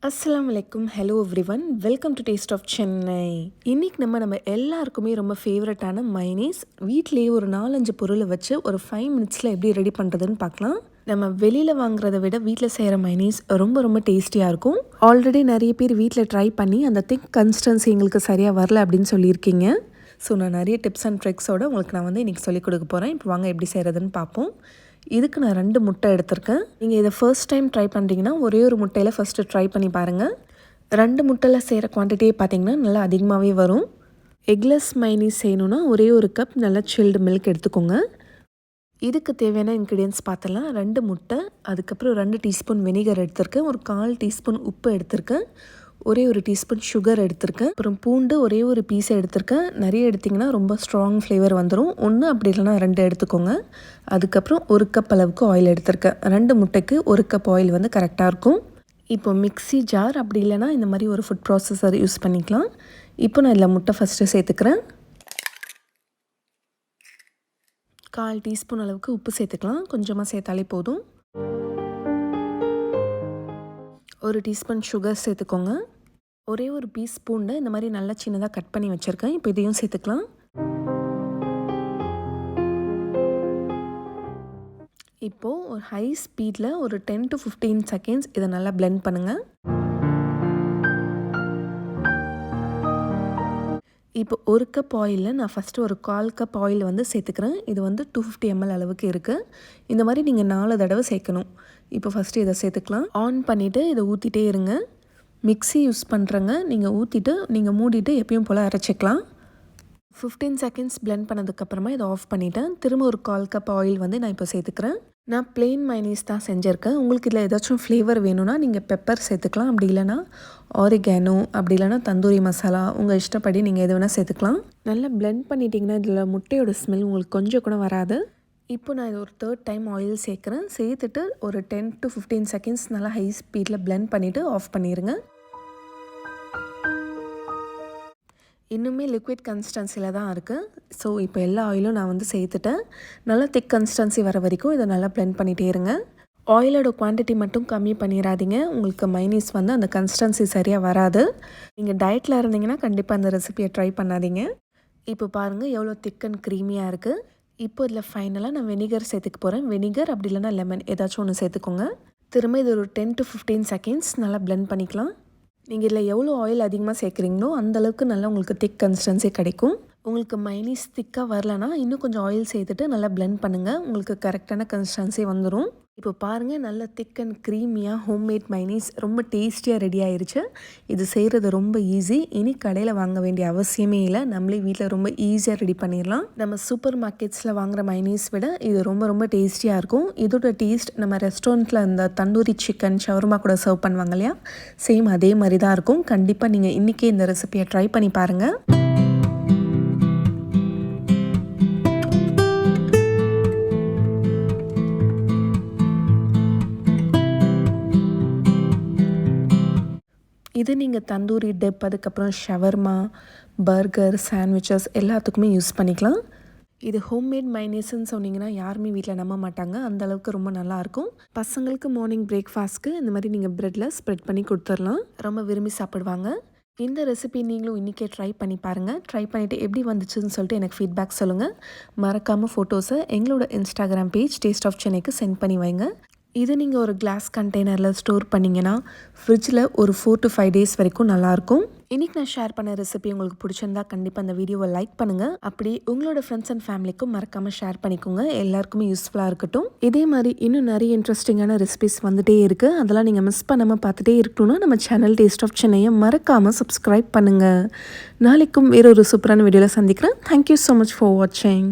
அஸ்ஸலாமு அலைக்கும். Hello everyone, welcome to taste of Chennai. இன்றைக்கி நம்ம எல்லாருக்குமே ரொம்ப ஃபேவரட்டான மைனீஸ் வீட்டிலேயே ஒரு 4-5 பொருளை வச்சு ஒரு 5 மினிட்ஸில் எப்படி ரெடி பண்ணுறதுன்னு பார்க்கலாம். நம்ம வெளியில் வாங்குறத விட வீட்டில் செய்கிற மைனீஸ் ரொம்ப டேஸ்டியாக இருக்கும். ஆல்ரெடி நிறைய பேர் வீட்டில் ட்ரை பண்ணி அந்த திக் கன்சிஸ்டன்சி எங்களுக்கு சரியாக வரல அப்படின்னு சொல்லியிருக்கீங்க. ஸோ நான் நிறைய டிப்ஸ் அண்ட் ட்ரிக்ஸோடு உங்களுக்கு நான் இன்றைக்கி சொல்லிக் கொடுக்க போகிறேன். இப்போ வாங்க எப்படி செய்கிறதுன்னு பார்ப்போம். இதுக்கு நான் 2 முட்டை எடுத்திருக்கேன். நீங்கள் இதை ஃபர்ஸ்ட் டைம் ட்ரை பண்ணுறீங்கன்னா ஒரே ஒரு முட்டையில் ஃபஸ்ட்டு ட்ரை பண்ணி பாருங்கள். 2 முட்டையில் செய்கிற குவான்டிட்டியே பார்த்திங்கன்னா நல்லா அதிகமாகவே வரும். எக்லெஸ் மைனீஸ் செய்யணுன்னா ஒரே ஒரு கப் நல்லா சில்டு மில்க் எடுத்துக்கோங்க. இதுக்கு தேவையான இன்க்ரீடியன்ஸ் பார்த்தலாம். 2 முட்டை, அதுக்கப்புறம் 2 டீஸ்பூன் வினிகர் எடுத்திருக்கேன், ஒரு 1/4 டீஸ்பூன் உப்பு எடுத்திருக்கேன், ஒரே ஒரு டீஸ்பூன் சுகர் எடுத்திருக்கேன், அப்புறம் பூண்டு ஒரே ஒரு பீஸை எடுத்திருக்கேன். நிறைய எடுத்திங்கன்னா ரொம்ப ஸ்ட்ராங் ஃப்ளேவர் வந்துடும். 1 அப்படி இல்லைனா 2 எடுத்துக்கோங்க. அதுக்கப்புறம் 1 கப் அளவுக்கு ஆயில் எடுத்திருக்கேன். 2 முட்டைக்கு 1 கப் ஆயில் வந்து கரெக்டாக இருக்கும். இப்போ மிக்ஸி ஜார் அப்படி இல்லைனா இந்த மாதிரி ஒரு ஃபுட் ப்ராசஸர் யூஸ் பண்ணிக்கலாம். இப்போ நான் இதில் முட்டை ஃபஸ்ட்டு சேர்த்துக்கிறேன். 1/4 டீஸ்பூன் அளவுக்கு உப்பு சேர்த்துக்கலாம். கொஞ்சமாக சேர்த்தாலே போதும். 1 டீஸ்பூன் சுகர் சேர்த்துக்கோங்க. ஒரே ஒரு பீஸ் பூண்டை இந்த மாதிரி நல்லா சின்னதாக கட் பண்ணி வச்சுருக்கேன். இப்போ இதையும் சேர்த்துக்கலாம். இப்போது ஒரு ஹை ஸ்பீடில் ஒரு 10 to 15 செகண்ட்ஸ் இதை நல்லா பிளெண்ட் பண்ணுங்கள். இப்போ 1 கப் ஆயிலில் நான் ஃபஸ்ட்டு ஒரு 1/4 கப் ஆயில் வந்து சேர்த்துக்கிறேன். இது வந்து 250 ml அளவுக்கு இருக்குது. இந்த மாதிரி நீங்கள் 4 தடவை சேர்க்கணும். இப்போ ஃபஸ்ட்டு இதை சேர்த்துக்கலாம். ஆன் பண்ணிவிட்டு இதை ஊற்றிட்டே இருங்க. மிக்ஸி யூஸ் பண்ணுறங்க. நீங்கள் ஊற்றிட்டு நீங்கள் மூடிட்டு எப்பயும் போல் அரைச்சிக்கலாம். 15 செகண்ட்ஸ் பிளெண்ட் பண்ணதுக்கப்புறமா இதை ஆஃப் பண்ணிவிட்டேன். திரும்ப ஒரு 1/4 கப் ஆயில் வந்து நான் இப்போ சேர்த்துக்கிறேன். நான் பிளெயின் மைனீஸ் தான் செஞ்சுருக்கேன். உங்களுக்கு இதில் ஏதாச்சும் ஃப்ளேவர் வேணும்னா நீங்கள் பெப்பர் சேர்த்துக்கலாம். அப்படி இல்லைனா ஆரிகானோ, அப்படி இல்லைனா தந்தூரி மசாலா, உங்கள் இஷ்டப்படி நீங்கள் எது வேணால் சேர்த்துக்கலாம். நல்லா பிளெண்ட் பண்ணிட்டீங்கன்னா இதில் முட்டையோட ஸ்மெல் உங்களுக்கு கொஞ்சம் கூட வராது. இப்போ நான் இது ஒரு 3rd டைம் ஆயில் சேர்க்குறேன். சேர்த்துட்டு ஒரு 10 to 15 செகண்ட்ஸ் நல்லா ஹை ஸ்பீடில் பிளெண்ட் பண்ணிவிட்டு ஆஃப் பண்ணிடுங்க. இன்னுமே லிக்விட் கன்சிஸ்டன்சியில் தான் இருக்குது. ஸோ இப்போ எல்லா ஆயிலும் நான் வந்து சேர்த்துட்டேன். நல்லா திக் கன்சிஸ்டன்சி வர வரைக்கும் இதை நல்லா பிளெண்ட் பண்ணிகிட்டே இருங்க. ஆயிலோட குவான்டிட்டி மட்டும் கம்மி பண்ணிடாதீங்க. உங்களுக்கு மைனீஸ் வந்து அந்த கன்சிஸ்டன்சி சரியாக வராது. நீங்கள் டயட்டில் இருந்தீங்கன்னா கண்டிப்பாக அந்த ரெசிபியை ட்ரை பண்ணாதீங்க. இப்போ பாருங்கள் எவ்வளோ திக் அண்ட் க்ரீமியாக இருக்குது. இப்போ இதில் ஃபைனலாக நான் வினிகர் சேர்த்துக்க போகிறேன். வினிகர் அப்படி இல்லைனா லெமன் ஏதாச்சும் ஒன்று சேர்த்துக்கோங்க. திரும்ப இது ஒரு 10 to 15 செகண்ட்ஸ் நல்லா பிளெண்ட் பண்ணிக்கலாம். நீங்கள் இதில் எவ்வளோ ஆயில் அதிகமாக சேர்க்குறீங்களோ அந்தளவுக்கு நல்லா உங்களுக்கு திக் கன்சிஸ்டன்சி கிடைக்கும். உங்களுக்கு மைனீஸ் திக்காக வரலனா இன்னும் கொஞ்சம் ஆயில் சேர்த்துட்டு நல்லா பிளெண்ட் பண்ணுங்கள். உங்களுக்கு கரெக்டான கன்சிஸ்டன்சி வந்துடும். இப்போ பாருங்கள் நல்ல திக் அண்ட் க்ரீமியாக ஹோம்மேட் மைனீஸ் ரொம்ப டேஸ்டியாக ரெடி ஆயிடுச்சு. இது செய்கிறது ரொம்ப ஈஸி. இனி கடையில் வாங்க வேண்டிய அவசியமே இல்லை. நம்மளே வீட்டில் ரொம்ப ஈஸியாக ரெடி பண்ணிடலாம். நம்ம சூப்பர் மார்க்கெட்ஸில் வாங்குகிற மைனீஸ் விட இது ரொம்ப டேஸ்டியாக இருக்கும். இதோட டேஸ்ட் நம்ம ரெஸ்டாரண்ட்டில் இந்த தந்தூரி சிக்கன் ஷவர்மா கூட சர்வ் பண்ணுவாங்க இல்லையா, சேம் அதே மாதிரி தான் இருக்கும். கண்டிப்பாக நீங்கள் இன்றைக்கே இந்த ரெசிபியை ட்ரை பண்ணி பாருங்கள். இது நீங்கள் தந்தூரி டிப், அதுக்கப்புறம் ஷவர்மா, பர்கர், சாண்ட்விச்சஸ் எல்லாத்துக்குமே யூஸ் பண்ணிக்கலாம். இது ஹோம்மேட் மைனீஸ்ன்னு சொன்னீங்கன்னா யாருமே வீட்டில் நம்ப மாட்டாங்க. அந்தளவுக்கு ரொம்ப நல்லாயிருக்கும். பசங்களுக்கு மார்னிங் பிரேக்ஃபாஸ்ட்க்கு இந்த மாதிரி நீங்கள் ப்ரெட்டில் ஸ்ப்ரெட் பண்ணி கொடுத்துடலாம். ரொம்ப விரும்பி சாப்பிடுவாங்க. இந்த ரெசிபி நீங்களும் இன்றைக்கே ட்ரை பண்ணி பாருங்கள். ட்ரை பண்ணிவிட்டு எப்படி வந்துச்சுன்னு சொல்லிட்டு எனக்கு ஃபீட்பேக் சொல்லுங்கள். மறக்காமல் ஃபோட்டோஸை எங்களோட இன்ஸ்டாகிராம் பேஜ் டேஸ்ட் ஆஃப் சென்னைக்கு சென்ட் பண்ணி வைங்க. இது நீங்கள் ஒரு கிளாஸ் கண்டெய்னரில் ஸ்டோர் பண்ணிங்கன்னா ஃப்ரிட்ஜில் ஒரு 4 to 5 days வரைக்கும் நல்லாயிருக்கும். இன்றைக்கி நான் ஷேர் பண்ண ரெசிபி உங்களுக்கு பிடிச்சிருந்தா கண்டிப்பாக அந்த வீடியோவை லைக் பண்ணுங்கள். அப்படி உங்களோட ஃப்ரெண்ட்ஸ் அண்ட் ஃபேமிலிக்கும் மறக்காமல் ஷேர் பண்ணிக்கோங்க. எல்லாருக்குமே யூஸ்ஃபுல்லாக இருக்கட்டும். இதே மாதிரி இன்னும் நிறைய இன்ட்ரெஸ்டிங்கான ரெசிபிஸ் வந்துகிட்டே இருக்குது. அதெல்லாம் நீங்கள் மிஸ் பண்ணாமல் பார்த்துட்டே இருக்கணும்னா நம்ம சேனல் டேஸ்ட் ஆஃப் சென்னையை மறக்காமல் சப்ஸ்கிரைப் பண்ணுங்கள். நாளைக்கும் வேறொரு சூப்பரான வீடியோவில் சந்திக்கிறேன். தேங்க்யூ ஸோ மச் ஃபார் வாட்சிங்.